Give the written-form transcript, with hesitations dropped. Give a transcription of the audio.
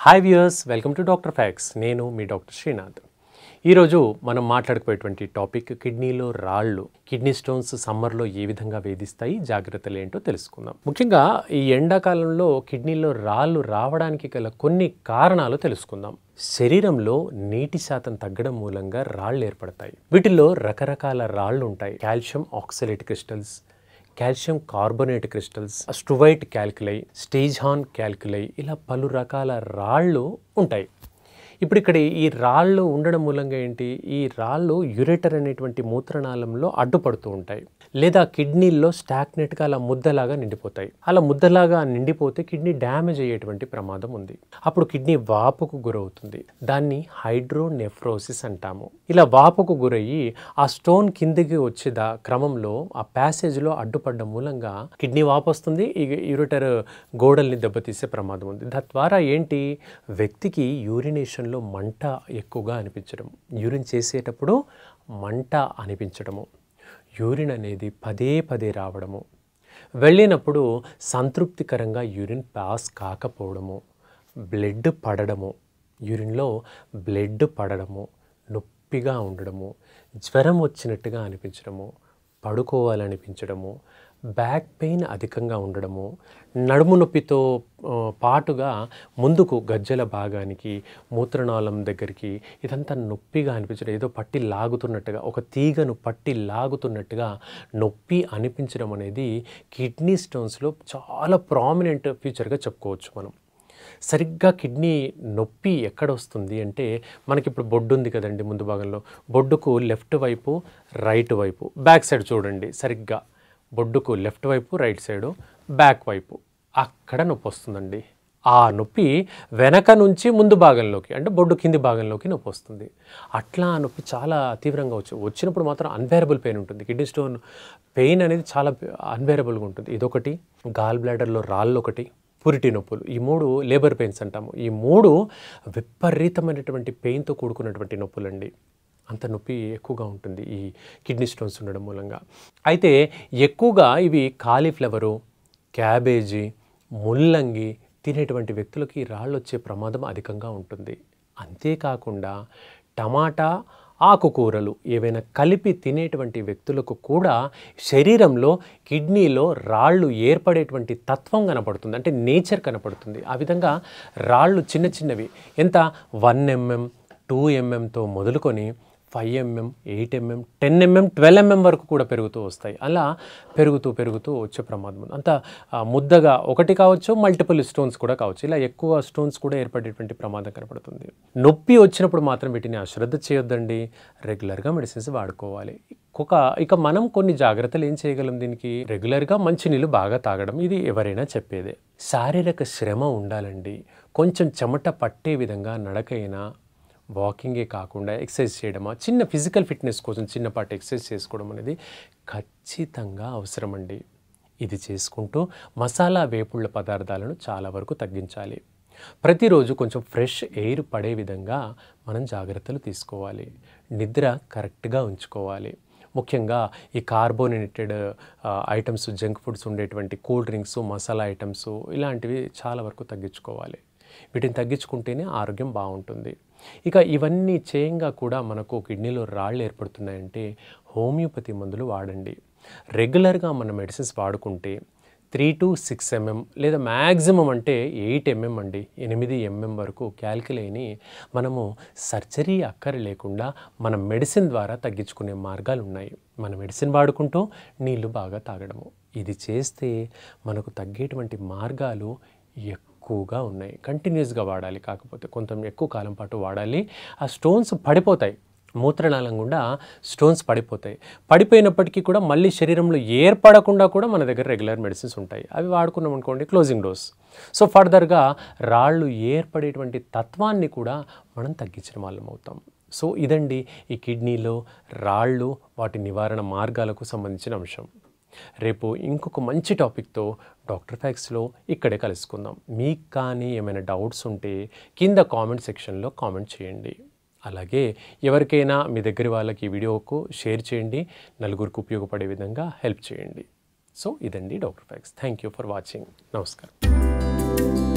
Hi viewers, welcome to doctor fax. నేను మీ doctor Srinath. ఈరోజు మనం మాట్లాడుకునేటువంటి టాపిక్ కిడ్నీలో రాళ్ళు. కిడ్నీ స్టోన్స్ సమ్మర్లో ఏ విధంగా వేధిస్తాయి, జాగ్రత్తలు ఏంటో తెలుసుకుందాం. ముఖ్యంగా ఈ ఎండాకాలంలో కిడ్నీలో రాళ్ళు రావడానికి గల కొన్ని కారణాలు తెలుసుకుందాం. శరీరంలో నీటి శాతం తగ్గడం మూలంగా రాళ్ళు ఏర్పడతాయి. వీటిల్లో రకరకాల రాళ్ళు ఉంటాయి. Calcium oxalate crystals, calcium carbonate crystals, struvite calculi, staghorn calculi, ఇలా పలు రకాల రాళ్ళు ఉంటాయి. ఇప్పుడు ఇక్కడ ఈ రాళ్ళు ఉండడం మూలంగా ఏంటి, ఈ రాళ్ళు యురేటర్ అనేటువంటి మూత్రనాళంలో అడ్డుపడుతూ ఉంటాయి, లేదా కిడ్నీల్లో స్టాగ్నెట్గా అలా ముద్దలాగా నిండిపోతాయి. అలా ముద్దలాగా నిండిపోతే కిడ్నీ డ్యామేజ్ అయ్యేటువంటి ప్రమాదం ఉంది. అప్పుడు కిడ్నీ వాపుకు గురవుతుంది. దాన్ని హైడ్రోనెఫ్రోసిస్ అంటాము. ఇలా వాపుకు గురయ్యి ఆ స్టోన్ కిందికి వచ్చే క్రమంలో ఆ ప్యాసేజ్లో అడ్డుపడ్డ మూలంగా కిడ్నీ వాపు వస్తుంది. ఈ యూరిటర్ గోడల్ని దెబ్బతీసే ప్రమాదం ఉంది. తద్వారా ఏంటి, వ్యక్తికి యూరినేషన్లో మంట ఎక్కువగా అనిపించడం, యూరిన్ చేసేటప్పుడు మంట అనిపించడము, యూరిన్ అనేది పదే పదే రావడము, వెళ్ళినప్పుడు సంతృప్తికరంగా యూరిన్ పాస్ కాకపోవడము, బ్లడ్ పడడము, యూరిన్లో బ్లడ్ పడడము, నొప్పిగా ఉండడము, జ్వరం వచ్చినట్టుగా అనిపించడము, పడుకోవాలనిపించడము, బ్యాక్ పెయిన్ అధికంగా ఉండడము, నడుము నొప్పితో పాటుగా ముందుకు గజ్జల భాగానికి, మూత్రనాళం దగ్గరికి ఇదంతా నొప్పిగా అనిపించడం, ఏదో పట్టి లాగుతున్నట్టుగా, ఒక తీగను పట్టి లాగుతున్నట్టుగా నొప్పి అనిపించడం అనేది కిడ్నీ స్టోన్స్లో చాలా ప్రామినెంట్ ఫీచర్గా చెప్పుకోవచ్చు మనం. సరిగ్గా కిడ్నీ నొప్పి ఎక్కడ వస్తుంది అంటే, మనకి ఇప్పుడు బొడ్డు ఉంది కదండి ముందు భాగంలో, బొడ్డుకు లెఫ్ట్ వైపు రైట్ వైపు, బ్యాక్ సైడ్ చూడండి, సరిగ్గా బొడ్డుకు లెఫ్ట్ వైపు రైట్ సైడు బ్యాక్ వైపు అక్కడ నొప్పి వస్తుందండి. ఆ నొప్పి వెనక నుంచి ముందు భాగంలోకి అంటే బొడ్డు కింది భాగంలోకి నొప్పి వస్తుంది. అట్లా ఆ నొప్పి చాలా తీవ్రంగా వచ్చినప్పుడు మాత్రం అన్బేరబుల్ పెయిన్ ఉంటుంది. కిడ్నీ స్టోన్ పెయిన్ అనేది చాలా అన్బేరబుల్గా ఉంటుంది. ఇదొకటి, గాల్ బ్లాడర్లో రాళ్ళు ఒకటి, పురిటి నొప్పులు, ఈ మూడు లేబర్ పెయిన్స్ అంటాము. ఈ మూడు విపరీతమైనటువంటి పెయిన్తో కూడుకున్నటువంటి నొప్పులండి. అంత నొప్పి ఎక్కువగా ఉంటుంది ఈ కిడ్నీ స్టోన్స్ ఉండడం మూలంగా. అయితే ఎక్కువగా ఇవి కాలీఫ్లవరు, క్యాబేజీ, ముల్లంగి తినేటువంటి వ్యక్తులకి రాళ్ళు వచ్చే ప్రమాదం అధికంగా ఉంటుంది. అంతేకాకుండా టమాటా, ఆకుకూరలు ఏవైనా కలిపి తినేటువంటి వ్యక్తులకు కూడా శరీరంలో కిడ్నీలో రాళ్ళు ఏర్పడేటువంటి తత్వం కనపడుతుంది, అంటే నేచర్ కనపడుతుంది. ఆ విధంగా రాళ్ళు చిన్న చిన్నవి, ఎంత 1 mm 2 mmతో మొదలుకొని 5 mm 8 mm 10 mm 12 mm వరకు కూడా పెరుగుతూ వస్తాయి. అలా పెరుగుతూ వచ్చే ప్రమాదం ఉంది. అంత ముద్దగా ఒకటి కావచ్చు, మల్టిపుల్ స్టోన్స్ కూడా కావచ్చు. ఇలా ఎక్కువ స్టోన్స్ కూడా ఏర్పడేటువంటి ప్రమాదం కనపడుతుంది. నొప్పి వచ్చినప్పుడు మాత్రం వీటిని అశ్రద్ధ చేయొద్దండి, రెగ్యులర్గా మెడిసిన్స్ వాడుకోవాలి. ఇక మనం కొన్ని జాగ్రత్తలు ఏం చేయగలం దీనికి, రెగ్యులర్గా మంచినీళ్ళు బాగా తాగడం, ఇది ఎవరైనా చెప్పేదే. శారీరక శ్రమ ఉండాలండి. కొంచెం చెమట పట్టే విధంగా నడకైనా, వాకింగే కాకుండా ఎక్సర్సైజ్ చేయడమా, చిన్న ఫిజికల్ ఫిట్నెస్ కోసం చిన్నపాటి ఎక్సర్సైజ్ చేసుకోవడం అనేది ఖచ్చితంగా అవసరమండి. ఇది చేసుకుంటూ మసాలా వేపుళ్ళ పదార్థాలను చాలా వరకు తగ్గించాలి. ప్రతిరోజు కొంచెం ఫ్రెష్ ఎయిర్ పడే విధంగా మనం జాగ్రత్తలు తీసుకోవాలి. నిద్ర కరెక్ట్గా ఉంచుకోవాలి. ముఖ్యంగా ఈ కార్బోనేటెడ్ ఐటమ్స్, జంక్ ఫుడ్స్ ఉండేటువంటి కూల్ డ్రింక్స్, మసాలా ఐటమ్స్ ఇలాంటివి చాలా వరకు తగ్గించుకోవాలి. వీటిని తగ్గించుకుంటేనే ఆరోగ్యం బాగుంటుంది. ఇక ఇవన్నీ చేయంగా కూడా మనకు కిడ్నీలో రాళ్ళు ఏర్పడుతున్నాయంటే హోమియోపతి మందులు వాడండి. రెగ్యులర్గా మన మెడిసిన్స్ వాడుకుంటే 3 to 6 mm లేదా మ్యాక్సిమం అంటే 8 mm అండి, 8 mm వరకు క్యాల్కులైని మనము సర్జరీ అక్కర లేకుండా మన మెడిసిన్ ద్వారా తగ్గించుకునే మార్గాలు ఉన్నాయి. మన మెడిసిన్ వాడుకుంటూ నీళ్లు బాగా తాగడము, ఇది చేస్తే మనకు తగ్గేటువంటి మార్గాలు ఎక్కువగా ఉన్నాయి. కంటిన్యూస్గా వాడాలి, కాకపోతే కొంచెం ఎక్కువ కాలం పాటు వాడాలి. ఆ స్టోన్స్ పడిపోతాయి, మూత్రనాళం గుండా స్టోన్స్ పడిపోయినప్పటికీ కూడా మళ్ళీ శరీరంలో ఏర్పడకుండా కూడా మన దగ్గర రెగ్యులర్ మెడిసిన్స్ ఉంటాయి. అవి వాడుకున్నాం అనుకోండి, క్లోజింగ్ డోస్. సో ఫర్దర్గా రాళ్ళు ఏర్పడేటువంటి తత్వాన్ని కూడా మనం తగ్గించిన వాళ్ళం అవుతాం. సో ఇదండి ఈ కిడ్నీలో రాళ్ళు, వాటి నివారణ మార్గాలకు సంబంధించిన అంశం. రేపు ఇంకొక మంచి టాపిక్తో డాక్టర్ ఫ్యాక్స్లో ఇక్కడే కలుసుకుందాం. మీకు కానీ ఏమైనా డౌట్స్ ఉంటే కింద కామెంట్ సెక్షన్లో కామెంట్ చేయండి. అలాగే ఎవరికైనా మీ దగ్గర వాళ్ళకి ఈ వీడియోకు షేర్ చేయండి, నలుగురికి ఉపయోగపడే విధంగా హెల్ప్ చేయండి. సో ఇదండి doctor fax. Thank you for watching. నమస్కారం.